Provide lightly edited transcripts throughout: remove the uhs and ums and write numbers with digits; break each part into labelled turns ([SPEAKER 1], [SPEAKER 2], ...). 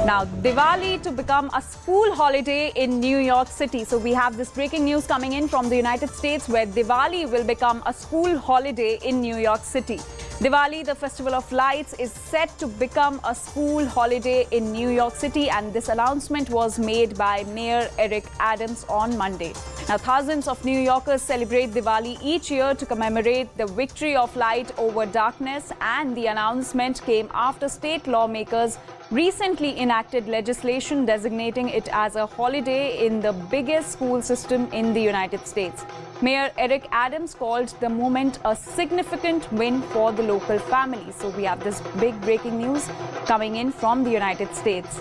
[SPEAKER 1] Now, Diwali to become a school holiday in New York City. So we have this breaking news coming in from the United States where Diwali will become a school holiday in New York City. Diwali, the festival of lights, is set to become a school holiday in New York City, and this announcement was made by Mayor Eric Adams on Monday. Now, thousands of New Yorkers celebrate Diwali each year to commemorate the victory of light over darkness, and the announcement came after state lawmakers recently enacted legislation designating it as a holiday in the biggest school system in the United States. Mayor Eric Adams called the moment a significant win for the local families. So we have this big breaking news coming in from the United States.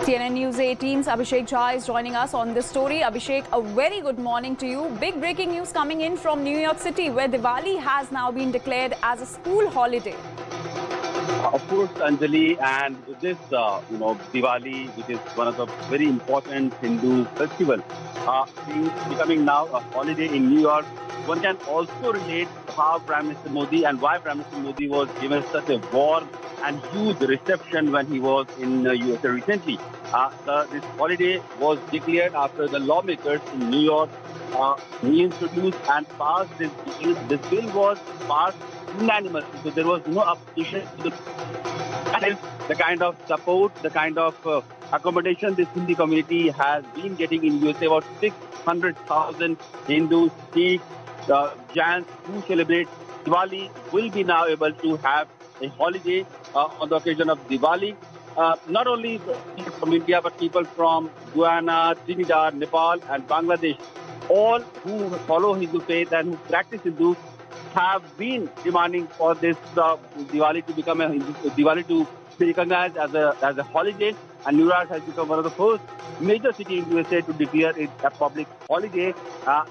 [SPEAKER 1] CNN News 18's Abhishek Jha is joining us on this story. Abhishek, a very good morning to you. Big breaking news coming in from New York City, where Diwali has now been declared as a school holiday.
[SPEAKER 2] Of course, Anjali, and with this, Diwali, which is one of the very important Hindu festivals, becoming now a holiday in New York, one can also relate how Prime Minister Modi and why Prime Minister Modi was given such a warm and huge reception when he was in USA recently. This holiday was declared after the lawmakers in New York reintroduced and passed this bill. This bill was passed unanimously, so there was no opposition to the kind of support, the kind of accommodation this Hindu community has been getting in USA. About 600,000 Hindus, Sikhs, Jains who celebrate Diwali will be now able to have a holiday on the occasion of Diwali. Not only people from India, but people from Guyana, Trinidad, Nepal and Bangladesh, all who follow Hindu faith and who practice Hindu, have been demanding for this Diwali to become Diwali to be recognized as a holiday. And New York has become one of the first major cities in USA to declare it a public holiday.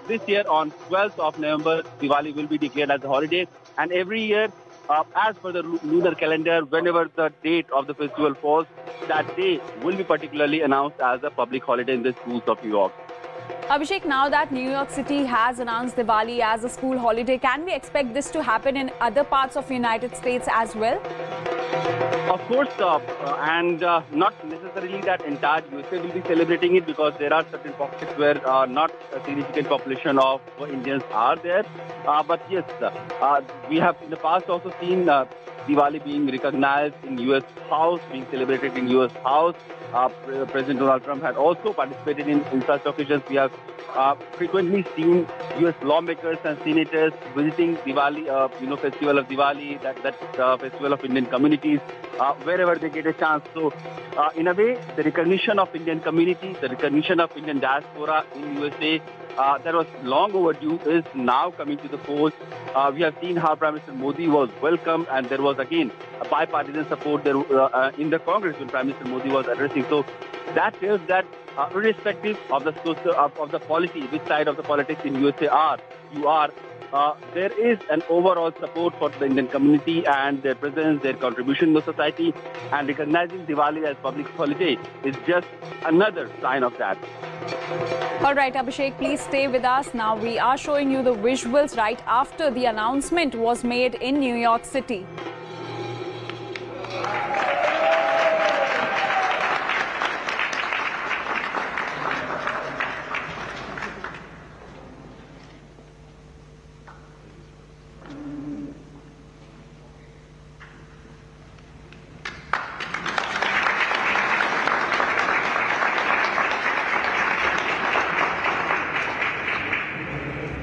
[SPEAKER 2] This year, on 12th of November, Diwali will be declared as a holiday. And every year, as per the lunar calendar, whenever the date of the festival falls, that day will be particularly announced as a public holiday in the schools of New York.
[SPEAKER 1] Abhishek, now that New York City has announced Diwali as a school holiday, can we expect this to happen in other parts of the United States as well?
[SPEAKER 2] Of course, and not necessarily that entire USA will be celebrating it, because there are certain pockets where not a significant population of Indians are there. But yes, we have in the past also seen Diwali being recognized in US House, being celebrated in US House. President Donald Trump had also participated in such occasions. We have frequently seen US lawmakers and senators visiting Diwali, festival of Diwali, that festival of Indian communities, wherever they get a chance. So, in a way, the recognition of Indian community, the recognition of Indian diaspora in USA, that was long overdue, is now coming to the fore. We have seen how Prime Minister Modi was welcomed, and there was again a bipartisan support there in the Congress when Prime Minister Modi was addressing. So that tells that irrespective of the policy, which side of the politics in USA you are, there is an overall support for the Indian community and their presence, their contribution to society, and recognizing Diwali as public holiday is just another sign of that.
[SPEAKER 1] All right, Abhishek, please stay with us. Now we are showing you the visuals right after the announcement was made in New York City.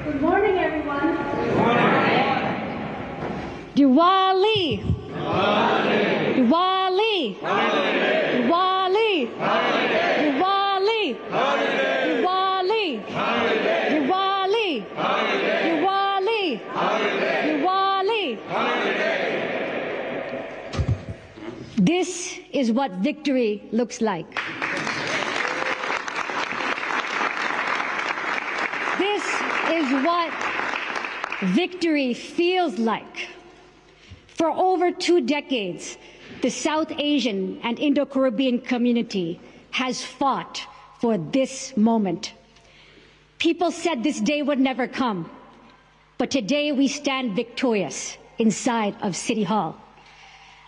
[SPEAKER 3] Good morning, everyone. Diwali! Diwali! Diwali! Diwali! Diwali! Diwali! Diwali! Diwali! This is what victory looks like. This is what victory feels like. For over 2 decades, the South Asian and Indo-Caribbean community has fought for this moment. People said this day would never come, but today we stand victorious inside of City Hall.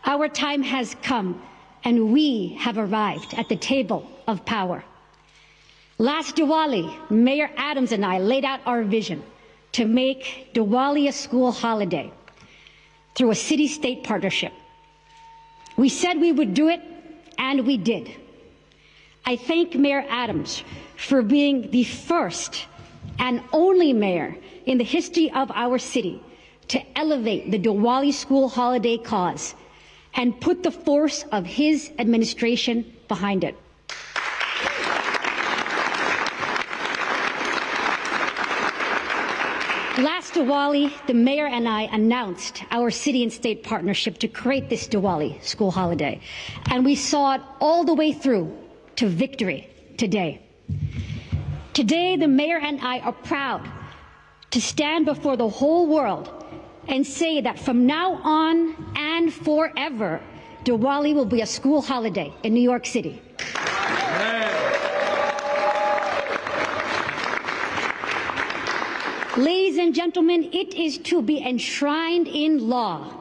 [SPEAKER 3] Our time has come, and we have arrived at the table of power. Last Diwali, Mayor Adams and I laid out our vision to make Diwali a school holiday through a city-state partnership. We said we would do it, and we did. I thank Mayor Adams for being the first and only mayor in the history of our city to elevate the Diwali school holiday cause and put the force of his administration behind it. Last Diwali, the mayor and I announced our city and state partnership to create this Diwali school holiday, and we saw it all the way through to victory today. Today, the mayor and I are proud to stand before the whole world and say that from now on and forever, Diwali will be a school holiday in New York City. Ladies and gentlemen, it is to be enshrined in law.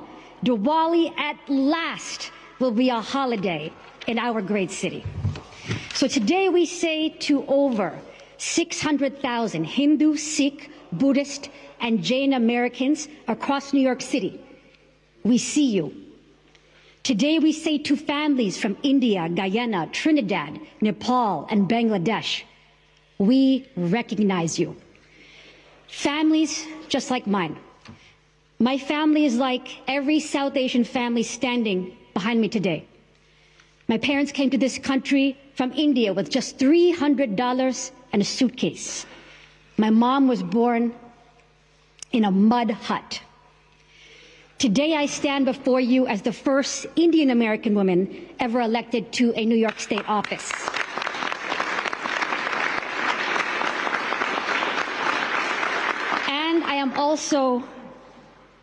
[SPEAKER 3] Diwali at last will be a holiday in our great city. So today we say to over 600,000 Hindu, Sikh, Buddhist, and Jain Americans across New York City, we see you. Today we say to families from India, Guyana, Trinidad, Nepal, and Bangladesh, we recognize you. Families just like mine. My family is like every South Asian family standing behind me today. My parents came to this country from India with just $300 and a suitcase. My mom was born in a mud hut. Today I stand before you as the first Indian American woman ever elected to a New York State office. And I am also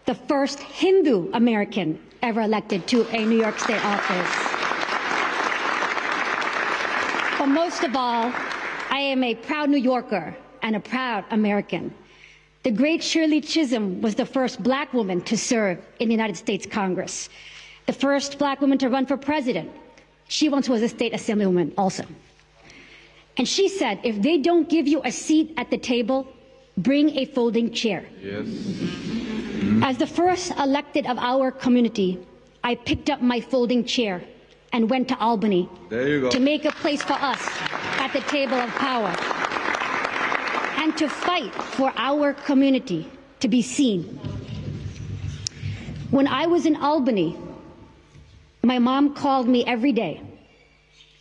[SPEAKER 3] the first Hindu American ever elected to a New York State office. But most of all, I am a proud New Yorker and a proud American. The great Shirley Chisholm was the first black woman to serve in the United States Congress, the first black woman to run for president. She once was a state assemblywoman also. And she said, if they don't give you a seat at the table, bring a folding chair. Yes. As the first elected of our community, I picked up my folding chair and went to Albany to make a place for us at the table of power and to fight for our community to be seen. When I was in Albany, my mom called me every day,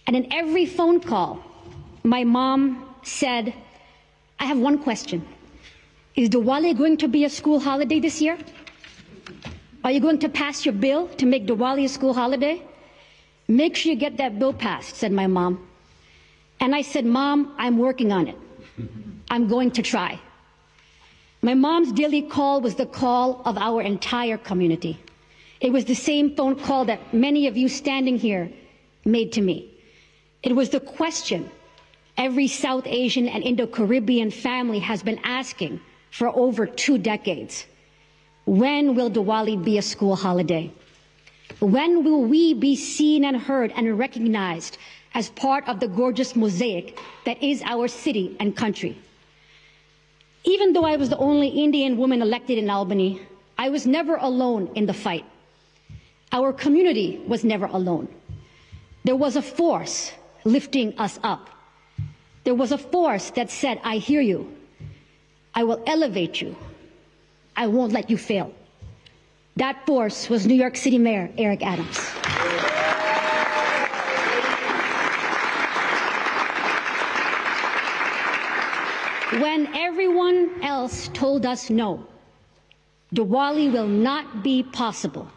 [SPEAKER 3] and in every phone call, my mom said, I have one question. Is Diwali going to be a school holiday this year? Are you going to pass your bill to make Diwali a school holiday? Make sure you get that bill passed, said my mom. And I said, Mom, I'm working on it. I'm going to try. My mom's daily call was the call of our entire community. It was the same phone call that many of you standing here made to me. It was the question every South Asian and Indo-Caribbean family has been asking for over 2 decades. When will Diwali be a school holiday? When will we be seen and heard and recognized as part of the gorgeous mosaic that is our city and country? Even though I was the only Indian woman elected in Albany, I was never alone in the fight. Our community was never alone. There was a force lifting us up. There was a force that said, I hear you. I will elevate you. I won't let you fail. That force was New York City Mayor Eric Adams. When everyone else told us no, Diwali will not be possible,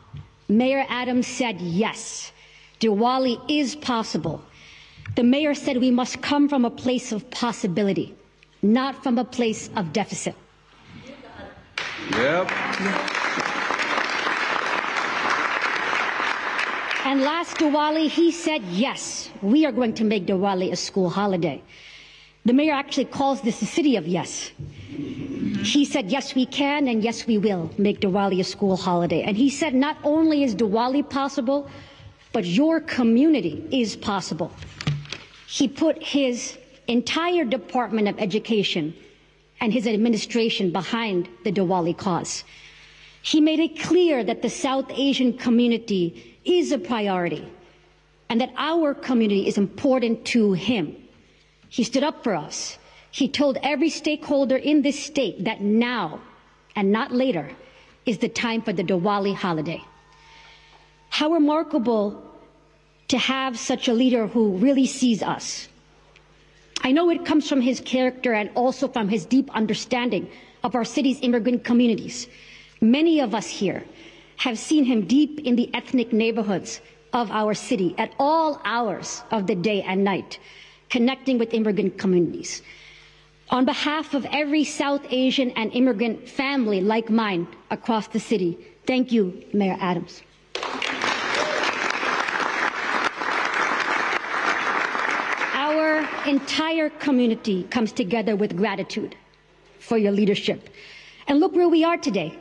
[SPEAKER 3] Mayor Adams said yes, Diwali is possible. The mayor said we must come from a place of possibility, not from a place of deficit.
[SPEAKER 4] Yep.
[SPEAKER 3] And last Diwali, he said, yes, we are going to make Diwali a school holiday. The mayor actually calls this the city of yes. He said, yes, we can, and yes, we will make Diwali a school holiday. And he said, not only is Diwali possible, but your community is possible. He put his entire Department of Education and his administration behind the Diwali cause. He made it clear that the South Asian community is a priority and that our community is important to him. He stood up for us. He told every stakeholder in this state that now and not later is the time for the Diwali holiday. How remarkable to have such a leader who really sees us. I know it comes from his character and also from his deep understanding of our city's immigrant communities. Many of us here have seen him deep in the ethnic neighborhoods of our city at all hours of the day and night, connecting with immigrant communities. On behalf of every South Asian and immigrant family like mine across the city, thank you, Mayor Adams. Our entire community comes together with gratitude for your leadership. And look where we are today.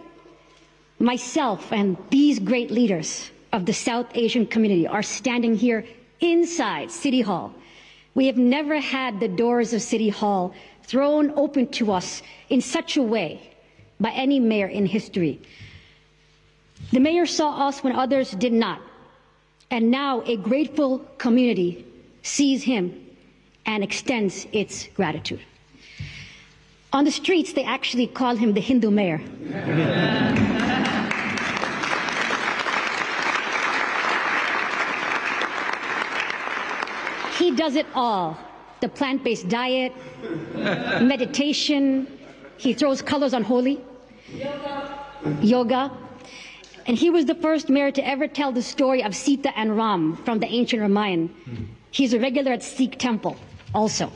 [SPEAKER 3] Myself and these great leaders of the South Asian community are standing here inside City Hall. We have never had the doors of City Hall thrown open to us in such a way by any mayor in history. The mayor saw us when others did not, and now a grateful community sees him and extends its gratitude. On the streets, they actually call him the Hindu mayor. He does it all. The plant-based diet, meditation, he throws colors on Holi, yoga. And he was the first mayor to ever tell the story of Sita and Ram from the ancient Ramayana. He's a regular at Sikh temple also.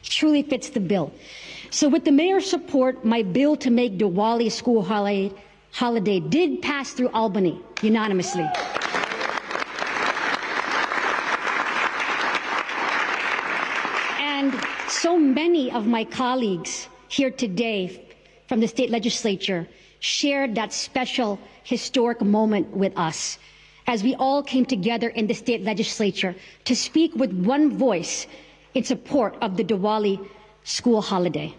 [SPEAKER 3] He truly fits the bill. So with the mayor's support, my bill to make Diwali a school holiday did pass through Albany unanimously. And so many of my colleagues here today from the state legislature shared that special historic moment with us as we all came together in the state legislature to speak with one voice in support of the Diwali school holiday.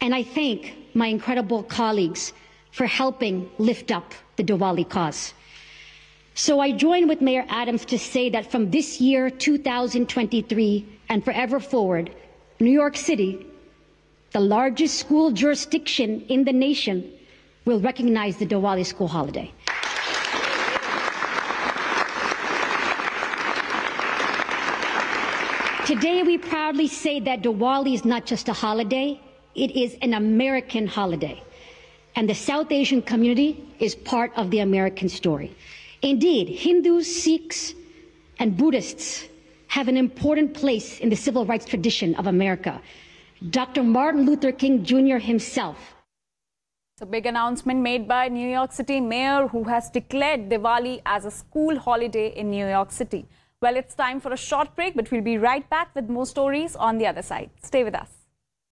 [SPEAKER 3] And I thank my incredible colleagues for helping lift up the Diwali cause. So I join with Mayor Adams to say that from this year, 2023, and forever forward, New York City, the largest school jurisdiction in the nation, will recognize the Diwali school holiday. Today, we proudly say that Diwali is not just a holiday, it is an American holiday. And the South Asian community is part of the American story. Indeed, Hindus, Sikhs, and Buddhists have an important place in the civil rights tradition of America. Dr. Martin Luther King Jr. himself.
[SPEAKER 1] It's a big announcement made by New York City Mayor, who has declared Diwali as a school holiday in New York City. Well, it's time for a short break, but we'll be right back with more stories on the other side. Stay with us.